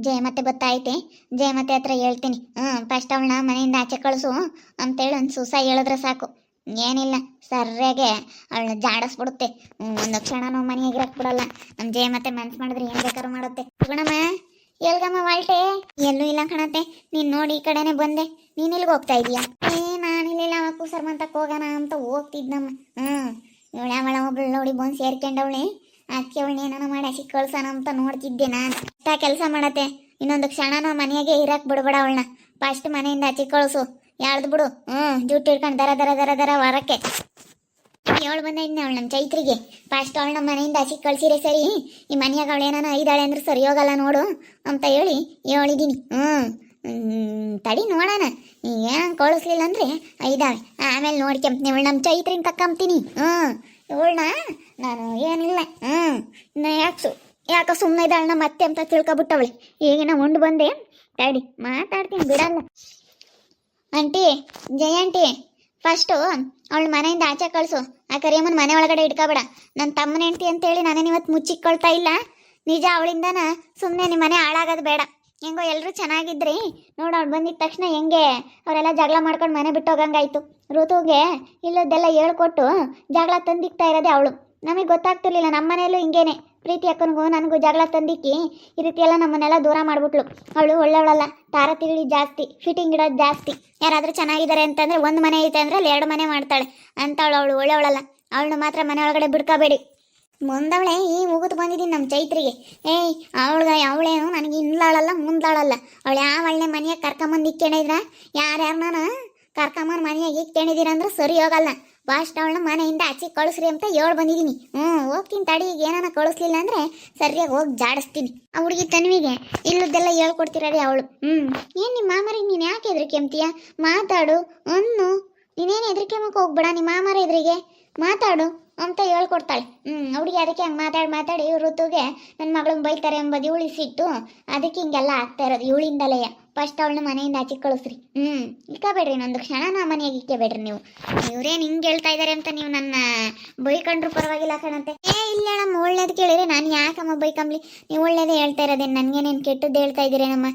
ಜಯಮತ್ತೆ ಗೊತ್ತಾಯ್ತೆ. ಜಯಮತ್ತೆ ಹತ್ರ ಹೇಳ್ತೀನಿ. ಫಸ್ಟ್ ಅವಳನ್ನ ಮನೆಯಿಂದ ಆಚೆ ಕಳಿಸು ಅಂತೇಳಿ ಒಂದು ಸೂಸ ಹೇಳಿದ್ರೆ ಸಾಕು. ಏನಿಲ್ಲ, ಸರ್ಯಾಗೆ ಅವಳನ್ನ ಜಾಡಿಸ್ಬಿಡುತ್ತೆ. ಒಂದು ಕ್ಷಣನೂ ಮನೆಯಾಗಿರಕ್ ಬಿಡಲ್ಲ. ನಮ್ಮ ಜಯಮತ್ತೆ ಮನ್ಸು ಮಾಡಿದ್ರೆ ಏನು ಬೇಕಾದ್ರೂ ಮಾಡುತ್ತೆ. ಗುಣಮ್ಮ, ಎಲ್ಗಮ್ಮ ವಾಲ್ಟೆ? ಎಲ್ಲೂ ಇಲ್ಲ ಕಣತ್ತೆ. ನೀನು ನೋಡಿ ಈ ಕಡೆನೆ ಬಂದೆ. ನೀನು ಎಲ್ಲಿಗೆ ಹೋಗ್ತಾ ಇದೀಯಾ? ನಾನಿಲ್ಲ, ಅವ ಕೂಸರ್ಮಂತಕ್ಕೆ ಹೋಗೋಣ ಅಂತ ಹೋಗ್ತಿದ್ನಮ್ಮ. ಇವಳು ಅವಳ ಒಬ್ಳು ನೋಡಿ ಬಂದು ಸೇರ್ಕೊಂಡವಳೆ. ಅದಕ್ಕೆ ಅವಳನ್ನ ಏನಾನ ಮಾಡಿ ಹಸಿ ಕಳ್ಸೋಣ ಅಂತ ನೋಡ್ತಿದ್ದೆ ನಾನು. ಕೆಲಸ ಮಾಡತ್ತೆ. ಇನ್ನೊಂದು ಕ್ಷಣನೂ ಮನೆಯಾಗೆ ಇರಕ್ ಬಿಡ್ಬೇಡ ಅವಳನ್ನ. ಫಸ್ಟ್ ಮನೆಯಿಂದ ಆಚೆ ಕಳಿಸು. ಯಾರ್ದು ಬಿಡು. ಜುಟ್ಟು ಹಿಡ್ಕೊಂಡು ದರ ದರ ದರ ದರ ಹೊರಕ್ಕೆ ಅವಳು ಬಂದಿದ್ನ. ಅವಳು ನಮ್ಮ ಚೈತ್ರಿಗೆ ಫಸ್ಟ್ ಅವಳನ್ನ ಮನೆಯಿಂದ ಆಚೆ ಕಳ್ಸಿರೆ ಸರಿ. ಈ ಮನೆಯಾಗ ಅವಳು ಏನಾನ ಐದಾಳೆ ಅಂದ್ರೆ ಸರಿ ಹೋಗಲ್ಲ ನೋಡು ಅಂತ ಹೇಳಿ ಹೇಳಿದ್ದೀನಿ. ತಡಿ ನೋಡೋಣ. ಏನು ಕಳಿಸ್ಲಿಲ್ಲ ಅಂದ್ರೆ ಐದಾವೆ, ಆಮೇಲೆ ನೋಡ್ಕೊಂಬ ಇವಳು ನಮ್ಮ ಚೈತ್ರಿನ ತಕ್ಕಂತೀನಿ. ಇವಳನ್ನ ನಾನು ಏನಿಲ್ಲ. ಯಾಕೆ ಸುಮ್ಮನೆ ಇದ್ದಾಳನ್ನ ಮತ್ತೆ ಅಂತ ತಿಳ್ಕೊಬಿಟ್ಟವಳೆ. ಈಗಿನ ಉಂಡು ಬಂದೆ. ತಡಿ ಮಾತಾಡ್ತೀನಿ, ಬಿಡಲ್ಲ. ಆಂಟಿ, ಜಯ ಆಂಟಿ, ಫಸ್ಟು ಅವಳು ಮನೆಯಿಂದ ಆಚೆ ಕಳಿಸು. ಆ ಕರಿಯಮ್ಮನ ಮನೆ ಒಳಗಡೆ ಇಟ್ಕೊಬೇಡ. ನನ್ನ ತಮ್ಮನ ಹೆಂಡ್ತಿ ಅಂತೇಳಿ ನಾನೇನು ಇವತ್ತು ಮುಚ್ಚಿಕೊಳ್ತಾ ಇಲ್ಲ. ನಿಜ, ಅವಳಿಂದನ ಸುಮ್ಮನೆ ನಿಮ್ಮ ಮನೆ ಹಾಳಾಗೋದು ಬೇಡ. ಹೆಂಗೋ ಎಲ್ಲರೂ ಚೆನ್ನಾಗಿದ್ರಿ. ನೋಡು, ಅವ್ಳು ಬಂದಿದ ತಕ್ಷಣ ಹೆಂಗೆ ಅವರೆಲ್ಲ ಜಗಳ ಮಾಡ್ಕೊಂಡು ಮನೆ ಬಿಟ್ಟು ಹೋಗಂಗಾಯ್ತು. ಋತುಗೆ ಇಲ್ಲದೆಲ್ಲ ಹೇಳ್ಕೊಟ್ಟು ಜಗಳ ತಂದಿಕ್ತಾ ಇರೋದೇ ಅವಳು. ನಮಗೆ ಗೊತ್ತಾಗ್ತಿರ್ಲಿಲ್ಲ. ನಮ್ಮ ಮನೆಯಲ್ಲೂ ಹಿಂಗೇನೆ. ಪ್ರೀತಿ ಅಕ್ಕನಿಗೂ ನನಗೂ ಜಗಳ ತಂದಿಕ್ಕಿ ಈ ರೀತಿ ಎಲ್ಲ ನಮ್ಮನ್ನೆಲ್ಲ ದೂರ ಮಾಡಿಬಿಟ್ಲು. ಅವಳು ಒಳ್ಳೆವಳಲ್ಲ. ತಾರ ತಿಳಿ ಜಾಸ್ತಿ, ಫಿಟ್ಟಿಂಗ್ ಇಡೋದು ಜಾಸ್ತಿ. ಯಾರಾದರೂ ಚೆನ್ನಾಗಿದ್ದಾರೆ ಅಂತಂದರೆ ಒಂದು ಮನೆ ಐತೆ ಅಂದರೆ ಅಲ್ಲಿ 2 ಮನೆ ಮಾಡ್ತಾಳೆ ಅಂತವಳು. ಅವಳು ಒಳ್ಳೆವಳಲ್ಲ. ಅವಳನ್ನ ಮಾತ್ರ ಮನೆ ಒಳಗಡೆ ಬಿಡ್ಕೋಬೇಡಿ. ಮುಂದವಳೆ ಈ ಮುಗಿದು ಬಂದಿದ್ದೀನಿ ನಮ್ಮ ಚೈತ್ರಿಗೆ. ಅವಳೇನು ನನಗೆ ಹಿಂದ್ಲಾಳಲ್ಲ ಮುಂದ್ಲಾಳಲ್ಲ. ಅವಳು ಯಾವ ಒಳ್ಳೆ ಮನೆಯಾಗ ಕರ್ಕೊಂಬಂದು ಇಕ್ಕೊಂಡಿದ್ರ, ಯಾರ್ಯಾರನ್ನ ಕರ್ಕೊಂಬಂದು ಮನೆಯಾಗ ಇಕ್ಕೊಂಡಿದ್ದೀರ ಅಂದ್ರೆ ಸರಿ ಹೋಗಲ್ಲ. ಫಾಸ್ಟ್ ಅವಳನ್ನ ಮನೆಯಿಂದ ಆಚೆ ಕಳಿಸ್ರಿ ಅಂತ ಹೇಳಿ ಬಂದಿದ್ದೀನಿ. ಹೋಗ್ತೀನಿ ತಡಿ. ಈಗ ಏನಾನ ಕಳಿಸ್ಲಿಲ್ಲ ಅಂದರೆ ಸರಿಯಾಗಿ ಹೋಗಿ ಜಾಡಿಸ್ತೀನಿ. ಆ ಹುಡುಗಿ ತನ್ವಿಗೆ ಇಲ್ಲದೆಲ್ಲ ಹೇಳ್ಕೊಡ್ತಿರೋದೇ ಅವಳು. ಏನು ನಿಮ್ಮ ಮಾಮರಿಗೆ ನೀನು ಯಾಕೆ ಹೆದರಿಕೆಂಬ್ತೀಯ? ಮಾತಾಡು ನೀನೇನು ಹೆದರಿಕೆಂಬಕ್ಕೆ ಹೋಗ್ಬೇಡ. ನಿಮ್ಮ ಮಾಮರ ಎದುರಿಗೆ ಮಾತಾಡು ಅಂತ ಹೇಳ್ಕೊಡ್ತಾಳೆ. ಹುಡುಗಿ ಅದಕ್ಕೆ ಹಂಗೆ ಮಾತಾಡಿ ಋತುಗೆ ನನ್ನ ಮಗಳನ್ನ ಬೈತಾರೆ ಎಂಬುದು ಇವಳಿ ಸಿಟ್ಟು. ಅದಕ್ಕೆ ಹಿಂಗೆಲ್ಲ ಆಗ್ತಾ ಇರೋದು ಇವಳಿಂದಲೇ. ಫಸ್ಟ್ ಅವಳನ್ನ ಮನೆಯಿಂದ ಆಚೆ ಕಳಿಸ್ರಿ. ಇಕ್ಕಬೇಡ್ರಿ, ಇನ್ನೊಂದು ಕ್ಷಣ ನಾ ಮನೆಯಾಗ ಇಕ್ಕಬೇಡ್ರಿ. ನೀವು ಇವ್ರೇನು ಹಿಂಗೆ ಹೇಳ್ತಾ ಇದ್ದಾರೆ ಅಂತ ನೀವು ನನ್ನ ಬೈಕೊಂಡ್ರು ಪರವಾಗಿಲ್ಲ ಕಣಂತೆ. ಇಲ್ಲ ನಮ್ಮ ಒಳ್ಳೇದು ಕೇಳಿದ್ರೆ ನಾನು ಯಾಕಮ್ಮ ಬೈಕಂಬ್ಲಿ? ನೀವು ಒಳ್ಳೇದೇ ಹೇಳ್ತಾ ಇರೋದೇನು, ನನಗೇನೇನು ಕೆಟ್ಟದ್ದು ಹೇಳ್ತಾ ಇದ್ದೀರೇನಮ್ಮ?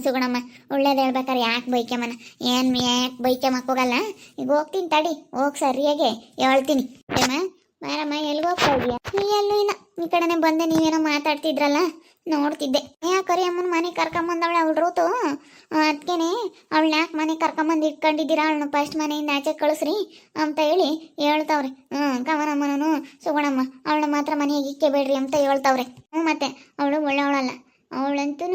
ಸುಗುಣಮ್ಮ, ಒಳ್ಳೇದು ಹೇಳ್ಬೇಕಾರೆ ಯಾಕೆ ಬೈಕಮ್ಮನ? ಏನು ಯಾಕೆ ಬೈಕಮ್ಮಕ್ಕೆ ಹೋಗಲ್ಲ? ಈಗ ಹೋಗ್ತೀನಿ ತಡಿ, ಹೋಗಿ ಸರಿಯಾಗೆ ಹೇಳ್ತೀನಿ. ಬಾರಮ್ಮ, ಎಲ್ಲಿಗೆ ಹೋಗ್ತಾ ಇದೀಯಾ? ಎಲ್ಲೂ ಇಲ್ಲ, ಈ ಕಡೆನೆ ಬಂದೆ. ನೀವೇನೋ ಮಾತಾಡ್ತಿದ್ರಲ್ಲ, ನೋಡ್ತಿದ್ದೆ. ಯಾಕರಿ ಅಮ್ಮನ ಮನೆ ಕರ್ಕೊಂಬಂದವಳೆ ಅವಳು ಋತು. ಅದಕ್ಕೇನೆ ಅವಳನ್ನ ಯಾಕೆ ಮನೆ ಕರ್ಕೊಂಬಂದು ಇಟ್ಕೊಂಡಿದ್ದೀರಾ? ಅವಳನ್ನ ಫಸ್ಟ್ ಮನೆಯಿಂದ ಆಚೆ ಕಳಿಸ್ರಿ ಅಂತ ಹೇಳಿ ಹೇಳ್ತಾವ್ರೆ. ಕವನಮ್ಮನೂ ಸುಗುಣಮ್ಮ ಅವಳನ್ನ ಮಾತ್ರ ಮನೆಗೆ ಇಕ್ಕಬೇಡ್ರಿ ಅಂತ ಹೇಳ್ತಾವ್ರೆ. ಮತ್ತೆ ಅವಳು ಒಳ್ಳೆವಳಲ್ಲ. ಅವಳಂತೂ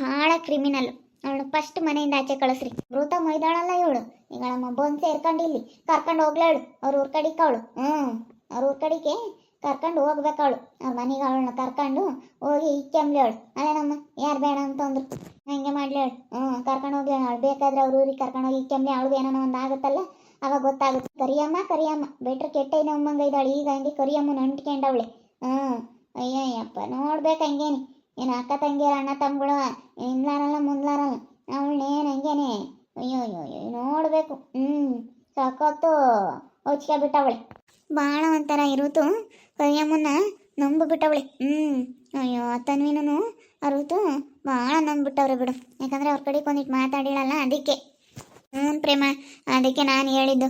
ಭಾಳ ಕ್ರಿಮಿನಲ್. ಅವಳು ಫಸ್ಟ್ ಮನೆಯಿಂದ ಆಚೆ ಕಳಿಸ್ರಿ. ಋತ ಮೈದಾಳಲ್ಲ ಇವಳು. ಈಗಳಮ್ಮ ಬಂದು ಸೇರ್ಕೊಂಡು ಇಲ್ಲಿ ಕರ್ಕೊಂಡು ಹೋಗ್ಲೇಳು ಅವ್ರ ಊರ್ ಕಡಿಕ. ಅವಳು ಅವ್ರ ಊರ್ ಕಡಿಕೆ ಕರ್ಕೊಂಡು ಹೋಗ್ಬೇಕು. ಅವಳು ಅವ್ರ ಮನೆಗೆ ಅವಳನ್ನ ಕರ್ಕೊಂಡು ಹೋಗಿ ಇಕ್ಕೆಂಬ್ಲಿ. ಅವಳು ಅದೇನಮ್ಮ, ಯಾರು ಬೇಡ ಅಂತಂದ್ರು ಹಂಗೆ ಮಾಡ್ಲಿ. ಅವಳು ಕರ್ಕೊಂಡು ಹೋಗ್ಲಿ. ಅವಳು ಬೇಕಾದ್ರೆ ಅವ್ರ ಊರಿಗೆ ಕರ್ಕೊಂಡು ಹೋಗಿ ಇಕ್ಕೆಂಬ್ಲಿ. ಅವಳಿಗೆ ಏನೋ ಒಂದು ಆಗುತ್ತಲ್ಲ, ಅವಾಗ ಗೊತ್ತಾಗುತ್ತೆ. ಕರಿಯಮ್ಮ ಬೆಟ್ರ್ ಕೆಟ್ಟ ನಮ್ಮಂಗ ಇದ್ದಾಳೆ. ಈಗ ಹಂಗೆ ಕರಿಯಮ್ಮನ ಅಂಟ್ಕೊಂಡವಳೆ. ಅಯ್ಯಯ್ಯಪ್ಪ, ನೋಡ್ಬೇಕು ಹಂಗೇನೆ. ಏನು ಅಕ್ಕ ತಂಗಿಯರ ಅಣ್ಣ ತಮ್ಮಗಳು ಹಿಂದ್ಲಾರಲ್ಲ ಮುಂದ್ಲಾರಲ್ಲ. ಅವಳನ್ನೇನು ಹಂಗೇನೆ ಅಯ್ಯೋ ನೋಡ್ಬೇಕು. ಸಾಕತ್ತು ಹೊಚ್ಕೆ ಬಿಟ್ಟವಳೆ. ಭಾಳ ಒಂಥರ ಇರುತ್ತು. ಕರಿಯಮ್ಮನ್ನ ನಂಬಿಬಿಟ್ಟವಳೆ. ಅಯ್ಯೋ ತನ್ವಿನೂ ಅರುತು ಭಾಳ ನಂಬಿಬಿಟ್ಟವ್ರೆ ಬಿಡು. ಯಾಕಂದರೆ ಅವ್ರ ಕಡೆಗೆ ಒಂದಿಟ್ಟು ಮಾತಾಡಿಳಲ್ಲ, ಅದಕ್ಕೆ. ಪ್ರೇಮ, ಅದಕ್ಕೆ ನಾನು ಹೇಳಿದ್ದು.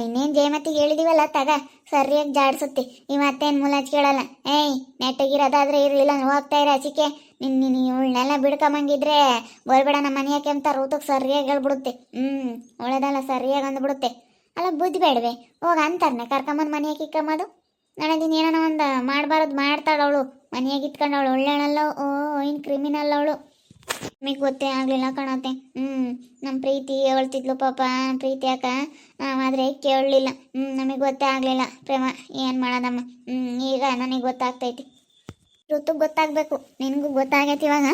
ಇನ್ನೇನು ಜಯಮತ್ತಿಗೆ ಹೇಳಿದೀವಲ್ಲ, ತಗ ಸರಿಯಾಗಿ ಜಾಡಿಸುತ್ತೆ. ಇವತ್ತೇನು ಮುಲಾಜ್ ಕೇಳಲ್ಲ. ನೆಟ್ಟಗಿರೋದಾದ್ರೆ ಇರಲಿಲ್ಲ, ಹೋಗ್ತಾ ಇರ ಆಚಿಕೆ. ನೀನು ಇವಳನ್ನೆಲ್ಲ ಬಿಡ್ಕೊಂಬಂಗಿದ್ರೆ ಬರ್ಬೇಡ ನಮ್ಮ ಮನೆಯಾಕೆ ಅಂತ ಋತುಗೆ ಸರಿಯಾಗಿ ಹೇಳ್ಬಿಡುತ್ತೆ. ಒಳ್ಳೆದಲ್ಲ, ಸರಿಯಾಗಿ ಅಂದ್ಬಿಡುತ್ತೆ. ಅಲ್ಲ ಬುದ್ಧಿ ಬೇಡವೆ? ಹೋಗ ಅಂತಾರನೆ ಕರ್ಕೊಂಬಂದು ಮನೆಯಾಗೆ ಇಕ್ಕಂಬೋದು. ನಾಳೆ ದಿನ ಏನಾನ ಒಂದು ಮಾಡಬಾರದು ಮಾಡ್ತಾಳೆ ಅವಳು. ಮನೆಯಾಗಿ ಇಟ್ಕೊಂಡವಳು. ಒಳ್ಳೆಳಲ್ಲ. ಇನ್ನು ಕ್ರಿಮಿನಲ್ ಅವಳು. ನಮಗೆ ಗೊತ್ತೇ ಆಗಲಿಲ್ಲ ಕಣತ್ತೆ. ನಮ್ಮ ಪ್ರೀತಿ ಹೇಳ್ತಿದ್ಲು ಪಾಪ. ಪ್ರೀತಿ ಅಕ್ಕ ಆದರೆ ಕೇಳಲಿಲ್ಲ. ನಮಗೆ ಗೊತ್ತೇ ಆಗಲಿಲ್ಲ ಪ್ರೇಮ. ಏನು ಮಾಡೋದಮ್ಮ? ಈಗ ನನಗೆ ಗೊತ್ತಾಗ್ತೈತಿ. ಋತುಗೆ ಗೊತ್ತಾಗಬೇಕು. ನಿನಗೂ ಗೊತ್ತಾಗೈತಿ ಇವಾಗ.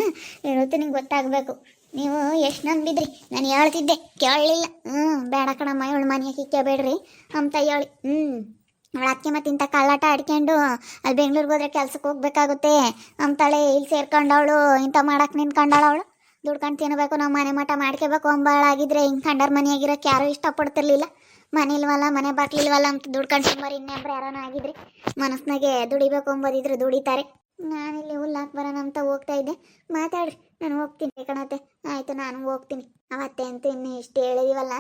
ಋತು ನಿಂಗೆ ಗೊತ್ತಾಗಬೇಕು. ನೀವು ಎಷ್ಟು ನಂಬಿದ್ರಿ? ನಾನು ಹೇಳ್ತಿದ್ದೆ, ಕೇಳಲಿಲ್ಲ. ಬೇಡ ಕಣಮ್ಮ, ಇವಳು ಮನೆಯಾಗೆ ಇಕ್ಕಬೇಡ್ರಿ ಅಂತ ಹೇಳಿ. ಅವಳು ಅದಕ್ಕೆ ಮತ್ತೆ ಇಂಥ ಕಳ್ಳಾಟ ಆಡ್ಕೊಂಡು ಅಲ್ಲಿ ಬೆಂಗ್ಳೂರಿಗೆ ಹೋದ್ರೆ ಕೆಲ್ಸಕ್ಕೆ ಹೋಗ್ಬೇಕಾಗುತ್ತೆ ಅಂತಾಳೆ. ಇಲ್ಲಿ ಸೇರ್ಕೊಂಡವಳು ಇಂಥ ಮಾಡಕ್ಕೆ ನಿಂತ್ಕೊಂಡವಳು. ದುಡ್ಕೊಂಡು ತಿನ್ನಬೇಕು, ನಾವು ಮನೆ ಮಠ ಮಾಡ್ಕೋಬೇಕು ಅಂಬಾಳಾಗಿದ್ರೆ ಹಿಂಗೆ ಕಂಡರ್ ಮನೆಯಾಗಿರೋಕ್ಕೆ ಯಾರೂ ಇಷ್ಟಪಡ್ತಿರ್ಲಿಲ್ಲ. ಮನೆ ಇಲ್ವಲ್ಲ, ಮನೆ ಬಾಕ್ಲಿಲ್ವಲ್ಲ ಅಂತ ದುಡ್ಕೊಂಡು ತಿಂಬಾರಿ ಇನ್ನೊಬ್ರು ಯಾರಾನ ಆಗಿದ್ರಿ. ಮನಸ್ಸಿನಾಗೆ ದುಡಿಬೇಕು ಅಂಬೋದಿದ್ರೆ ದುಡಿತಾರೆ. ನಾನಿಲ್ಲಿ ಹುಲ್ಲಾಕ್ ಬರೋಣ ಅಂತ ಹೋಗ್ತಾ ಇದ್ದೆ. ಮಾತಾಡ್ರಿ, ನಾನು ಹೋಗ್ತೀನಿ ಕಣತ್ತೆ. ಆಯ್ತು, ನಾನು ಹೋಗ್ತೀನಿ. ಅವತ್ತೆ ಅಂತ ಇನ್ನು ಇಷ್ಟು ಹೇಳಿದೀವಲ್ಲ,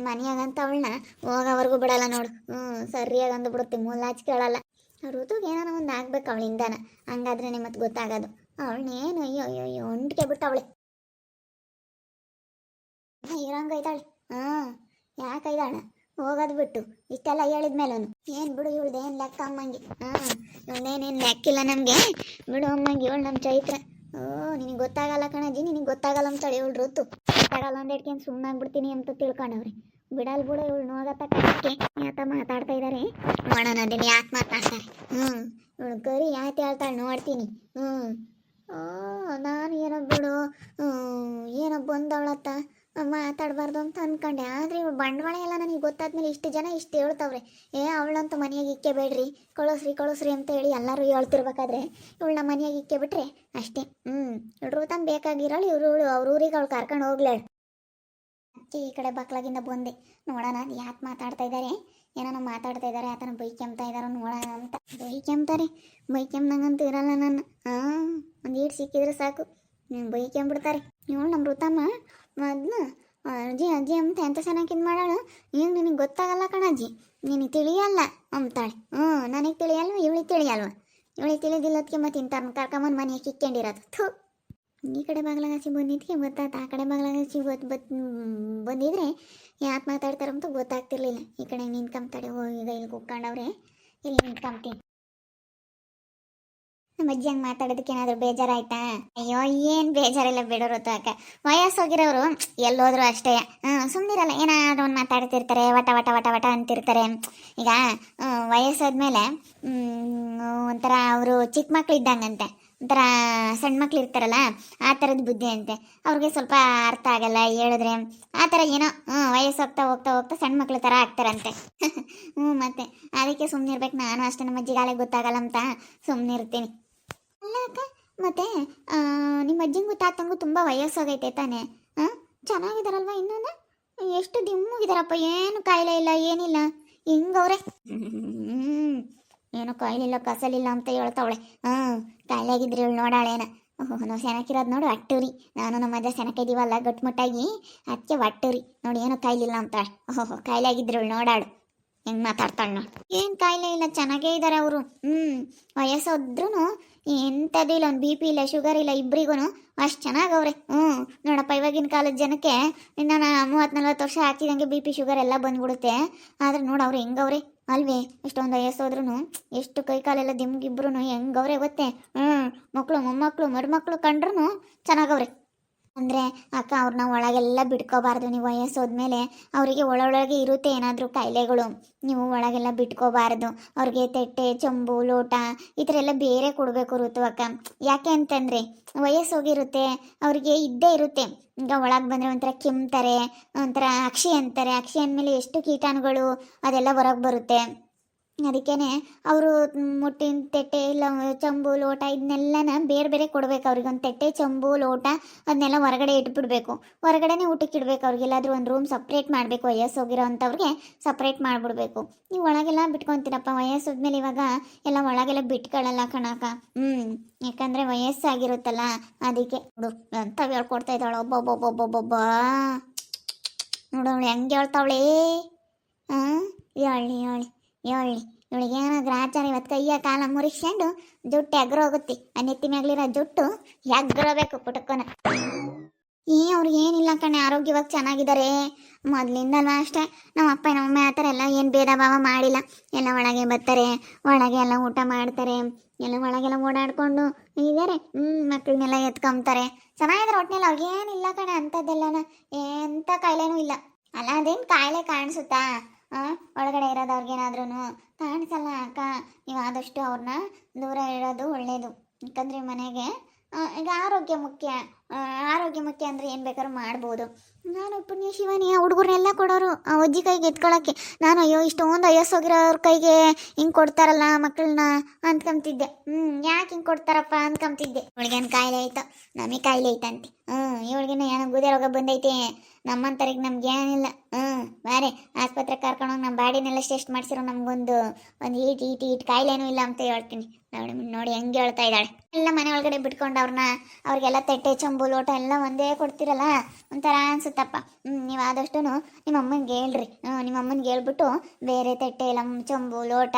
ಮನೆಯಾಗಂತ ಅವಳನ್ನ ಹೋಗೋವರೆಗೂ ಬಿಡಲ್ಲ ನೋಡು. ಸರಿಯಾಗಿ ಅಂದ್ಬಿಡುತ್ತೆ, ಮುಲ್ಲಾಚ್ ಕೇಳಲ್ಲ. ಋತುಗೆ ಏನಾರ ಒಂದು ಆಗ್ಬೇಕು ಅವಳಿಂದಾನ, ಹಂಗಾದ್ರೆ ಮತ್ತೆ ಗೊತ್ತಾಗೋದು. ಅವಳನ್ನೇನು ಅಯ್ಯೋ ಅಯ್ಯೋ ಅಯ್ಯೋ ಒಂಟಿಗೆ ಬಿಟ್ಟು ಅವಳೆ ಇರಂಗೈತಾಳೆ. ಯಾಕೈದಾಳ ಹೋಗೋದು ಬಿಟ್ಟು ಇಷ್ಟೆಲ್ಲ ಹೇಳಿದ್ಮೇಲೂ ಏನು ಬಿಡು, ಇವಳ್ದೇನು ಲೆಕ್ಕ ಅಮ್ಮಂಗೆ. ಇವಳೇನೇನು ಲೆಕ್ಕಿಲ್ಲ ನಮಗೆ, ಬಿಡು ಅಮ್ಮಂಗೆ. ಇವಳು ನಮ್ಮ ಚೈತ್ರ. ನಿನಗೆ ಗೊತ್ತಾಗಲ್ಲ ಕಣಜ್ಜಿ, ನಿನಗೆ ಗೊತ್ತಾಗಲ್ಲ ಅಂತಾಳೆ ಇವಳು ಋತು. ಗೊತ್ತಾಗಲ್ಲ ಒಂದೇಟ್ಕೇನು ಸುಮ್ಮನಾಗ್ಬಿಡ್ತೀನಿ ಅಂತ ತಿಳ್ಕೊಂಡವ್ರಿ. ಬಿಡಲ್ ಬಿಡು, ಇವಳು ನೋಗತ್ತ ಕಣಕ್ಕೆ ಯಾತ ಮಾತಾಡ್ತಾ ಇದ್ದಾರೆ. ನೋಡೋಣ ಅದನ್ನು ಯಾಕೆ ಮಾತಾಡ್ತಾರೆ. ಇವಳು ಗರಿ ಯಾಕೆ ಹೇಳ್ತಾಳೆ ನೋಡ್ತೀನಿ. ನಾನು ಏನೋ ಬಿಡು, ಏನೋ ಬಂದವಳತ್ತ ಮಾತಾಡಬಾರ್ದು ಅಂತ ಅನ್ಕೊಂಡೆ. ಆದರೆ ಇವ್ಳು ಬಂಡವಾಳ ಎಲ್ಲ ನನಗೆ ಗೊತ್ತಾದ್ಮೇಲೆ ಇಷ್ಟು ಜನ ಇಷ್ಟು ಹೇಳ್ತವ್ರೆ. ಅವಳಂತೂ ಮನೆಯಾಗ ಇಕ್ಕೆ ಬೇಡ್ರಿ, ಕಳಿಸ್ರಿ ಅಂತ ಹೇಳಿ ಎಲ್ಲರೂ ಹೇಳ್ತಿರ್ಬೇಕಾದ್ರೆ ಇವಳನ್ನ ಮನೆಯಾಗ ಇಕ್ಕೆ ಬಿಟ್ರೆ ಅಷ್ಟೇ. ಇವ್ರು ತಂದು ಬೇಕಾಗಿರೋಳು ಇವಳು ಅವ್ರ ಊರಿಗೆ ಅವಳು ಕರ್ಕೊಂಡು ಹೋಗ್ಲೇಳು. ಈ ಕಡೆ ಬಕ್ಲಾಗಿಂದ ಬಂದೆ. ನೋಡೋಣ ಯಾಕೆ ಮಾತಾಡ್ತಾ ಇದ್ದಾರೆ, ಏನೋ ಮಾತಾಡ್ತಾ ಇದ್ದಾರೆ, ಆತನ ಬೈಕೆಂಬ್ತಾ ಇದ್ದಾರೋ ನೋಡೋಣ ಅಂತ. ಬೈಕೆಂಬ್ದಂಗಂತೂ ಇರಲ್ಲ ನಾನು. ಒಂದು ಈಡು ಸಿಕ್ಕಿದ್ರೆ ಸಾಕು, ಬೈಕೆಂಬಿಡ್ತಾರೆ. ಇವಳು ನಮ್ಮ ಋತಮ್ಮ ಮೊದಲು ಅಜ್ಜಿ ಅಂತ ಎಂತ ಚೆನ್ನಾಗಿ ಇದು ಮಾಡೋಳು. ಈಗ ನಿನಗೆ ಗೊತ್ತಾಗಲ್ಲ ಕಣಜ್ಜಿ, ನಿನಗೆ ತಿಳಿಯಲ್ಲ ಅಂತಾಳೆ. ನನಗೆ ತಿಳಿಯಲ್ವ, ಇವಳಿಗೆ ತಿಳಿಯಲ್ವ. ಇವಳಿಗೆ ತಿಳಿದಿಲ್ಲದಕ್ಕೆ ಮತ್ತೆ ಇಂಥವ್ರನ್ನ ಕರ್ಕೊಂಬಂದು ಮನೆಗೆ ಕಿಕ್ಕೊಂಡಿರೋದು. ಥೂ, ಈ ಕಡೆ ಬಾಗ್ಲಾಗಾಸಿ ಬಂದಿದ್ದಕ್ಕೆ ಗೊತ್ತಾಯ್ತು, ಆ ಕಡೆ ಬಾಗ್ಲಾಗಾಸಿ ಬಂದಿದ್ರೆ ಯಾಕೆ ಮಾತಾಡ್ತಾರಂತ ಗೊತ್ತಾಗ್ತಿರ್ಲಿಲ್ಲ. ಈ ಕಡೆ ನಿಂತ್ಕೊಂತಾಳೆ. ಈಗ ಇಲ್ಲಿ ಕುತ್ಕೊಂಡವ್ರೆ, ಇಲ್ಲಿ ನಿಂತ್ಕೊಂತೀನಿ. ನಮ್ಮ ಅಜ್ಜಿ ಹಂಗೆ ಮಾತಾಡೋದಕ್ಕೆ ಏನಾದರೂ ಬೇಜಾರಾಯ್ತಾ? ಅಯ್ಯೋ ಏನು ಬೇಜಾರಿಲ್ಲ ಬಿಡೋರು ಅಕ್ಕ. ವಯಸ್ಸೋಗಿರೋರು ಎಲ್ಲೋದ್ರು ಅಷ್ಟೇ. ಸುಮ್ಮನಿರಲ್ಲ, ಏನಾದ್ರು ಒಂದು ಮಾತಾಡ್ತಿರ್ತಾರೆ, ವಟ ವಟ ವಟ ವಟ ಅಂತಿರ್ತಾರೆ. ಈಗ ವಯಸ್ಸಾದ್ಮೇಲೆ ಒಂಥರ ಅವರು ಚಿಕ್ಕ ಮಕ್ಳು ಇದ್ದಂಗಂತೆ, ಒಂಥರ ಸಣ್ಣ ಮಕ್ಳು ಇರ್ತಾರಲ್ಲ ಆ ಥರದ ಬುದ್ಧಿ ಅಂತೆ. ಅವ್ರಿಗೆ ಸ್ವಲ್ಪ ಅರ್ಥ ಆಗಲ್ಲ ಹೇಳಿದ್ರೆ. ಆ ಥರ ಏನೋ ವಯಸ್ಸು ಹೋಗ್ತಾ ಹೋಗ್ತಾ ಹೋಗ್ತಾ ಸಣ್ಣ ಮಕ್ಳು ಥರ ಆಗ್ತಾರಂತೆ. ಮತ್ತೆ ಅದಕ್ಕೆ ಸುಮ್ಮನಿರ್ಬೇಕು. ನಾನು ಅಷ್ಟೇ, ನಮ್ಮ ಅಜ್ಜಿಗಾಲೆ ಗೊತ್ತಾಗಲ್ಲ ಅಂತ ಸುಮ್ಮನಿರ್ತೀನಿ. ಅಲ್ಲ ಅಕ್ಕ, ಮತ್ತೆ ನಿಮ್ಮ ಅಜ್ಜಿಂಗೂ ಗೊತ್ತಾತಂಗೂ ತುಂಬ ವಯಸ್ಸಾಗೈತೆ ತಾನೆ? ಚೆನ್ನಾಗಿದಾರಲ್ವ ಇನ್ನೊಂದು? ಎಷ್ಟು ದಿಮ್ಮಗಿದಾರಪ್ಪ, ಏನು ಕಾಯಿಲೆ ಇಲ್ಲ ಏನಿಲ್ಲ, ಹಿಂಗವ್ರೆ. ಏನೋ ಕಾಯಿಲಿಲ್ಲ ಕಸಲಿಲ್ಲ ಅಂತ ಹೇಳ್ತಾವಳೆ. ಕಾಯಿಲೆ ಆಗಿದ್ರೆ ಇವಳು ನೋಡಾಳೇನ. ನಾವು ಸೆನಕಿರೋದು ನೋಡು ಅಟ್ಟುರಿ. ನಾನು ನಮ್ಮ ಅಜ್ಜ ಸೆನಕಿದೀವಲ್ಲ ಗಟ್ಮುಟ್ಟಾಗಿ, ಅದಕ್ಕೆ ಒಟ್ಟುರಿ ನೋಡಿ. ಏನೋ ಕಾಯಿಲಿಲ್ಲ ಅಂತಾಳೆ. ಕಾಯಿಲೆ ಆಗಿದ್ರೆ ಇವಳು ನೋಡಾಳು ಹೆಂಗೆ ಮಾತಾಡ್ತಾಳೆ ನೋಡಿ. ಏನು ಕಾಯಿಲೆ ಇಲ್ಲ, ಚೆನ್ನಾಗೇ ಇದ್ದಾರೆ ಅವರು. ವಯಸ್ಸಾದ್ರೂ ಎಂಥದ್ದು ಇಲ್ಲ, ಒಂದು BP ಇಲ್ಲ, ಶುಗರ್ ಇಲ್ಲ, ಇಬ್ಬರಿಗೂ ಅಷ್ಟು ಚೆನ್ನಾಗವ್ರೆ. ನೋಡಪ್ಪ, ಇವಾಗಿನ ಕಾಲದ ಜನಕ್ಕೆ ಇನ್ನು 30-40 ವರ್ಷ ಆಗ್ತಿದಂಗೆ BP ಶುಗರ್ ಎಲ್ಲ ಬಂದ್ಬಿಡುತ್ತೆ. ಆದರೆ ನೋಡು ಅವ್ರು ಹೆಂಗವ್ರೆ ಅಲ್ವೇ? ಎಷ್ಟೊಂದು ವಯಸ್ಸೋದ್ರೂ ಎಷ್ಟು ಕೈ ಕಾಲೆಲ್ಲ ದಿಮ್ಗಿಬ್ರು ಹೆಂಗವ್ರೆ ಗೊತ್ತೇ. ಮಕ್ಕಳು ಮೊಮ್ಮಕ್ಕಳು ಮರುಮಕ್ಕಳು ಕಂಡ್ರು ಚೆನ್ನಾಗವ್ರೆ. ಅಂದರೆ ಅಕ್ಕ, ಅವ್ರನ್ನ ಒಳಗೆಲ್ಲ ಬಿಟ್ಕೋಬಾರ್ದು. ನೀವು ವಯಸ್ಸೋದ್ಮೇಲೆ ಅವರಿಗೆ ಒಳೊಳಗೆ ಇರುತ್ತೆ ಏನಾದರೂ ಕಾಯಿಲೆಗಳು, ನೀವು ಒಳಗೆಲ್ಲ ಬಿಟ್ಕೋಬಾರ್ದು. ಅವ್ರಿಗೆ ತಟ್ಟೆ, ಚೊಂಬು, ಲೋಟ ಈ ಥರ ಎಲ್ಲ ಬೇರೆ ಕೊಡಬೇಕು ಋತು ಅಕ್ಕ. ಯಾಕೆ ಅಂತಂದರೆ ವಯಸ್ಸೋಗಿರುತ್ತೆ, ಅವ್ರಿಗೆ ಇದ್ದೇ ಇರುತ್ತೆ. ಈಗ ಒಳಗೆ ಬಂದರೆ ಒಂಥರ ಕೆಮ್ತಾರೆ, ಒಂಥರ ಅಕ್ಷಿ ಅಂತಾರೆ. ಅಕ್ಷಿ ಅಂದಮೇಲೆ ಎಷ್ಟು ಕೀಟಾಣುಗಳು ಅದೆಲ್ಲ ಹೊರಗೆ ಬರುತ್ತೆ. ಅದಕ್ಕೇ ಅವರು ಮುಟ್ಟಿನ ತಟ್ಟೆ ಇಲ್ಲ ಚೊಂಬು ಲೋಟ ಇದನ್ನೆಲ್ಲನ ಬೇರೆ ಬೇರೆ ಕೊಡ್ಬೇಕು. ಅವ್ರಿಗೊಂದು ತಟ್ಟೆ, ಚೊಂಬು, ಲೋಟ ಅದನ್ನೆಲ್ಲ ಹೊರಗಡೆ ಇಟ್ಬಿಡ್ಬೇಕು. ಹೊರಗಡೆನೇ ಊಟಕ್ಕೆ ಇಡಬೇಕು. ಅವ್ರಿಗೆಲ್ಲಾದರೂ ಒಂದು ರೂಮ್ ಸಪ್ರೇಟ್ ಮಾಡಬೇಕು. ವಯಸ್ಸೋಗಿರೋ ಅಂಥವ್ರಿಗೆ ಸಪ್ರೇಟ್ ಮಾಡಿಬಿಡ್ಬೇಕು. ನೀವು ಒಳಗೆಲ್ಲ ಬಿಟ್ಕೊತೀರಪ್ಪ. ವಯಸ್ಸಾದ್ಮೇಲೆ ಇವಾಗ ಎಲ್ಲ ಒಳಗೆಲ್ಲ ಬಿಟ್ಕೊಳ್ಳಲ್ಲ ಕಣಕ್ಕ. ಯಾಕಂದರೆ ವಯಸ್ಸಾಗಿರುತ್ತಲ್ಲ, ಅದಕ್ಕೆ ಅಂತ ಹೇಳ್ಕೊಡ್ತಾ ಇದ್ದಾಳೆ. ಒಬ್ಬೊಬ್ಬೊಬ್ಬೊಬ್ಬೊಬ್ಬ ನೋಡವಳು ಹೆಂಗೆ ಹೇಳ್ತಾವಳೆ. ಹೇಳಿ ಇವಳಿಗೆ ಏನಾದ್ರೂ ಆಚಾರ ಇವತ್ತು ಕೈಯ ಕಾಲ ಮುರಿಸ್ಕೊಂಡು ಜುಟ್ಟು ಎಗ್ರೋಗುತ್ತೆ. ಆ ನೆತ್ತಿ ಮ್ಯಾಗ್ಲಿರೋ ಜುಟ್ಟು ಎಗ್ರೋಬೇಕು ಪುಟಕ್ಕನ. ಅವ್ರಿಗೆ ಏನಿಲ್ಲ ಕಣೆ, ಆರೋಗ್ಯವಾಗಿ ಚೆನ್ನಾಗಿದ್ದಾರೆ. ಮೊದಲಿಂದಲೂ ಅಷ್ಟೇ ನಮ್ಮ ಅಪ್ಪ ನಮ್ಮಮ್ಮ ಆ ಥರ ಎಲ್ಲ ಏನು ಭೇದ ಭಾವ ಮಾಡಿಲ್ಲ. ಎಲ್ಲ ಒಳಗೆ ಬರ್ತಾರೆ, ಒಳಗೆ ಎಲ್ಲ ಊಟ ಮಾಡ್ತಾರೆ, ಎಲ್ಲ ಒಳಗೆಲ್ಲ ಓಡಾಡಿಕೊಂಡು ಇದ್ದಾರೆ. ಮಕ್ಕಳನ್ನೆಲ್ಲ ಎತ್ಕೊಂತಾರೆ, ಚೆನ್ನಾಗಿದ್ದಾರೆ. ಒಟ್ಟಿನಲ್ಲಿ ಅವ್ರಿಗೇನಿಲ್ಲ ಕಣೆ ಅಂಥದ್ದೆಲ್ಲನ. ಎಂಥ ಕಾಯಿಲೆನೂ ಇಲ್ಲ. ಅಲ್ಲ, ಅದೇನು ಕಾಯಿಲೆ ಕಾಣಿಸುತ್ತಾ? ಒಳಗಡೆ ಇರೋದವ್ರಿಗೇನಾದ್ರೂ ಕಾಣಿಸಲ್ಲ ಅಕ್ಕ. ನೀವು ಆದಷ್ಟು ಅವ್ರನ್ನ ದೂರ ಇಡೋದು ಒಳ್ಳೆಯದು. ಯಾಕಂದರೆ ಮನೆಗೆ ಈಗ ಆರೋಗ್ಯ ಮುಖ್ಯ. ಆರೋಗ್ಯ ಮುಖ್ಯ ಅಂದರೆ ಏನು ಬೇಕಾದ್ರೂ ಮಾಡ್ಬೋದು. ನಾನು ಪುಣ್ಯ ಶಿವನಿ ಆ ಹುಡುಗರನ್ನೆಲ್ಲ ಕೊಡೋರು ಆ ಅಜ್ಜಿ ಕೈಗೆ ಎತ್ಕೊಳ್ಳೋಕ್ಕೆ. ನಾನು ಅಯ್ಯೋ ಇಷ್ಟೊಂದು ವಯಸ್ಸೋಗಿರೋರ ಕೈಗೆ ಹಿಂಗೆ ಕೊಡ್ತಾರಲ್ಲ ಮಕ್ಕಳನ್ನ ಅಂದ್ಕೊಂತಿದ್ದೆ. ಯಾಕೆ ಹಿಂಗೆ ಕೊಡ್ತಾರಪ್ಪ ಅಂದ್ಕೊಂತಿದ್ದೆ. ಇವಳಿಗೇನು ಕಾಯಿಲೆ ಆಯ್ತು, ನಮಗೆ ಕಾಯಿಲೆ ಐತಂತೆ. ಇವಳಿಗೇನು ಏನೋ ಗುದೆ ರೋಗ ಬಂದೈತೆ ನಮ್ಮಂತರಿಗೆ ನಮ್ಗೆ ಏನಿಲ್ಲ. ಬೇರೆ ಆಸ್ಪತ್ರೆ ಕರ್ಕೊಂಡೋಗಿ ನಮ್ಮ ಬಾಡಿನೆಲ್ಲ ಟೆಸ್ಟ್ ಮಾಡಿಸಿರೋ ನಮಗೊಂದು ಈಟ್ ಕಾಯಿಲೆನೂ ಇಲ್ಲ ಅಂತ ಹೇಳ್ತೀನಿ. ನೋಡಿ ನೋಡಿ ಹೆಂಗೆ ಹೇಳ್ತಾ ಇದ್ದಾಳೆ. ಎಲ್ಲ ಮನೆ ಒಳಗಡೆ ಬಿಟ್ಕೊಂಡು ಅವ್ರಿಗೆಲ್ಲ ತಟ್ಟೆ ಚಂಬು ಲೋಟ ಎಲ್ಲ ಒಂದೇ ಕೊಡ್ತಿರಲ್ಲ, ಒಂಥರ ಅನ್ಸುತ್ತಪ್ಪ. ನೀವು ಆದಷ್ಟು ನಿಮ್ಮ ಅಮ್ಮನಿಗೆ ಹೇಳ್ರಿ. ನಿಮ್ಮ ಅಮ್ಮನಿಗೆ ಹೇಳ್ಬಿಟ್ಟು ಬೇರೆ ತಟ್ಟೆ ಇಲ್ಲ ಚಂಬು ಲೋಟ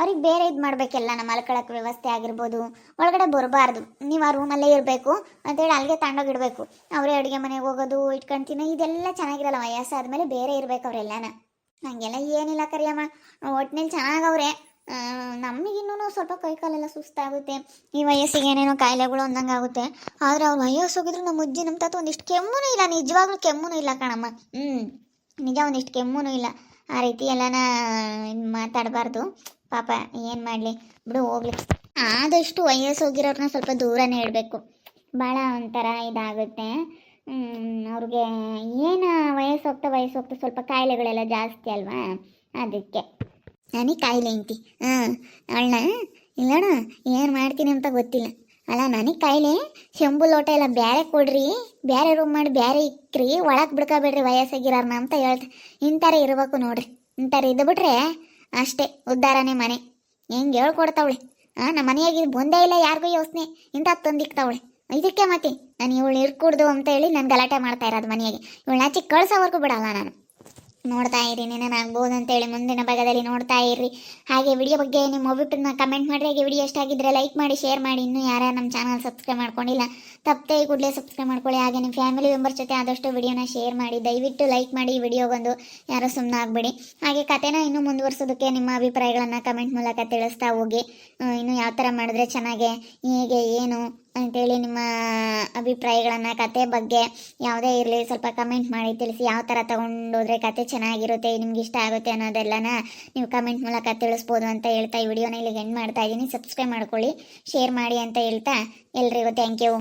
ಅವ್ರಿಗೆ ಬೇರೆ ಇದು ಮಾಡಬೇಕೆಲ್ಲ. ನಮ್ಮ ಮಲ್ಕೊಳಕ್ಕೆ ವ್ಯವಸ್ಥೆ ಆಗಿರ್ಬೋದು, ಒಳಗಡೆ ಬರಬಾರ್ದು, ನೀವು ಆ ರೂಮಲ್ಲೇ ಇರಬೇಕು ಅಂತೇಳಿ ಅಲ್ಲಿಗೆ ತಗೊಂಡೋಗಿಡ್ಬೇಕು. ಅವರೇ ಅಡುಗೆ ಮನೆಗೆ ಹೋಗೋದು ಇಟ್ಕೊಂತೀನಿ ಇದೆಲ್ಲ ಚೆನ್ನಾಗಿರಲ್ಲ. ವಯಸ್ಸಾದ್ಮೇಲೆ ಬೇರೆ ಇರ್ಬೇಕು ಅವರೆಲ್ಲನ. ಹಂಗೆಲ್ಲ ಏನಿಲ್ಲ ಕರಿಯಮ್ಮ, ಒಟ್ಟಿನಲ್ಲಿ ಚೆನ್ನಾಗವ್ರೆ. ನಮಗಿನ್ನೂ ಸ್ವಲ್ಪ ಕೈಕಾಲೆಲ್ಲ ಸುಸ್ತಾಗುತ್ತೆ. ಈ ವಯಸ್ಸಿಗೆ ಏನೇನೋ ಕಾಯಿಲೆಗಳು ಅಂದಂಗೆ ಆಗುತ್ತೆ. ಆದರೆ ಅವ್ರು ವಯಸ್ಸು ಹೋಗಿದ್ರು ನಮ್ಮ ಅಜ್ಜಿ ನಮ್ಮ ತಾತ ಒಂದಿಷ್ಟು ಕೆಮ್ಮೂ ಇಲ್ಲ, ನಿಜವಾಗ್ಲೂ ಕೆಮ್ಮೂ ಇಲ್ಲ ಕಣಮ್ಮ. ನಿಜ ಒಂದಿಷ್ಟು ಕೆಮ್ಮೂ ಇಲ್ಲ. ಆ ರೀತಿ ಎಲ್ಲನ ಮಾತಾಡಬಾರ್ದು ಪಾಪ. ಏನು ಮಾಡಲಿ ಬಿಡು, ಹೋಗ್ಲಿ. ಆದಷ್ಟು ವಯಸ್ಸು ಹೋಗಿರೋರನ್ನ ಸ್ವಲ್ಪ ದೂರನೇ ಇಡಬೇಕು. ಭಾಳ ಒಂಥರ ಇದಾಗುತ್ತೆ. ಅವ್ರಿಗೆ ಏನು ವಯಸ್ಸು ಹೋಗ್ತಾ ಸ್ವಲ್ಪ ಕಾಯಿಲೆಗಳೆಲ್ಲ ಜಾಸ್ತಿ ಅಲ್ವಾ, ಅದಕ್ಕೆ. ನನಗೆ ಕಾಯಿಲೆ ಅಂತಿ. ಅವಳನ್ನ ಇಲ್ಲೋಣ ಏನು ಮಾಡ್ತೀನಿ ಅಂತ ಗೊತ್ತಿಲ್ಲ. ಅಲ್ಲ ನನಗೆ ಕಾಯಿಲೆ, ಶಂಬು ಲೋಟ ಎಲ್ಲ ಬೇರೆ ಕೊಡ್ರಿ, ಬೇರೆ ರೂಮ್ ಮಾಡಿ ಬೇರೆ ಇಕ್ಕ್ರಿ, ಒಳಗೆ ಬಿಡ್ಕೋಬೇಡ್ರಿ ವಯಸ್ಸಾಗಿರೋರ್ನ ಅಂತ ಹೇಳ್ದೆ. ಇಂಥರ ಇರಬೇಕು ನೋಡ್ರಿ. ಇಂಥರ ಇದ್ಬಿಟ್ರೆ ಅಷ್ಟೇ ಉದ್ಧಾರನೇ ಮನೆ. ಹೆಂಗೆ ಹೇಳ್ಕೊಡ್ತಾವಳೆ. ನಮ್ಮ ಮನೆಯಾಗಿ ಬಂದೇ ಇಲ್ಲ ಯಾರಿಗೂ ಯೋಚನೆ, ಇಂಥ ತಂದಿಕ್ತಾವಳೆ. ಇದಕ್ಕೆ ಮತ್ತೆ ನಾನು ಇವಳು ಇರ್ಕೂಡ್ದು ಅಂತ ಹೇಳಿ ನಾನು ಗಲಾಟೆ ಮಾಡ್ತಾ ಇರೋದು ಮನೆಯಾಗೆ. ಇವಳು ಆಚೆ ಕಳ್ಸೋವರೆಗೂ ಬಿಡಲ್ಲ ನಾನು. ನೋಡ್ತಾ ಇರಿ, ನೆನನಾಗ್ಬೋದು ಅಂತೇಳಿ ಮುಂದಿನ ಭಾಗದಲ್ಲಿ ನೋಡ್ತಾ ಇರ್ರಿ. ಹಾಗೆ ವಿಡಿಯೋ ಬಗ್ಗೆ ನಿಮ್ಮ ಅಭಿಪ್ರಾಯನ ಕಮೆಂಟ್ ಮಾಡಿರಿ. ಹಾಗೆ ವಿಡಿಯೋ ಇಷ್ಟ ಆಗಿದ್ದರೆ ಲೈಕ್ ಮಾಡಿ, ಶೇರ್ ಮಾಡಿ. ಇನ್ನೂ ಯಾರು ನಮ್ಮ ಚಾನಲ್ ಸಬ್ಸ್ಕ್ರೈಬ್ ಮಾಡ್ಕೊಂಡಿಲ್ಲ ತಪ್ಪದೆ ಕೂಡಲೇ ಸಬ್ಸ್ಕ್ರೈಬ್ ಮಾಡ್ಕೊಳ್ಳಿ. ಹಾಗೆ ನಿಮ್ಮ ಫ್ಯಾಮಿಲಿ ಮೆಂಬರ್ಸ್ ಜೊತೆ ಆದಷ್ಟು ವಿಡಿಯೋನ ಶೇರ್ ಮಾಡಿ. ದಯವಿಟ್ಟು ಲೈಕ್ ಮಾಡಿ ಈ ವಿಡಿಯೋಗೊಂದು, ಯಾರೋ ಸುಮ್ಮನೆ ಆಗಬೇಡಿ. ಹಾಗೆ ಕಥೆನ ಇನ್ನೂ ಮುಂದುವರ್ಸೋದಕ್ಕೆ ನಿಮ್ಮ ಅಭಿಪ್ರಾಯಗಳನ್ನು ಕಮೆಂಟ್ ಮೂಲಕ ತಿಳಿಸ್ತಾ ಹೋಗಿ. ಇನ್ನು ಯಾವ ಥರ ಮಾಡಿದ್ರೆ ಚೆನ್ನಾಗೆ, ಹೇಗೆ ಏನು ಅಂತೇಳಿ ನಿಮ್ಮ ಅಭಿಪ್ರಾಯಗಳನ್ನು ಕತೆ ಬಗ್ಗೆ ಯಾವುದೇ ಇರಲಿ ಸ್ವಲ್ಪ ಕಮೆಂಟ್ ಮಾಡಿ ತಿಳಿಸಿ. ಯಾವ ಥರ ತೊಗೊಂಡೋದ್ರೆ ಕತೆ ಚೆನ್ನಾಗಿರುತ್ತೆ, ನಿಮ್ಗೆ ಇಷ್ಟ ಆಗುತ್ತೆ ಅನ್ನೋದೆಲ್ಲನ ನೀವು ಕಮೆಂಟ್ ಮೂಲಕ ತಿಳಿಸ್ಬೋದು ಅಂತ ಹೇಳ್ತಾ ಈ ವಿಡಿಯೋನ ಇಲ್ಲಿಗೆ ಎಂಡ್ ಮಾಡ್ತಾ ಇದ್ದೀನಿ. ಸಬ್ಸ್ಕ್ರೈಬ್ ಮಾಡ್ಕೊಳ್ಳಿ, ಶೇರ್ ಮಾಡಿ ಅಂತ ಹೇಳ್ತಾ ಎಲ್ರಿಗೂ ಥ್ಯಾಂಕ್ ಯು.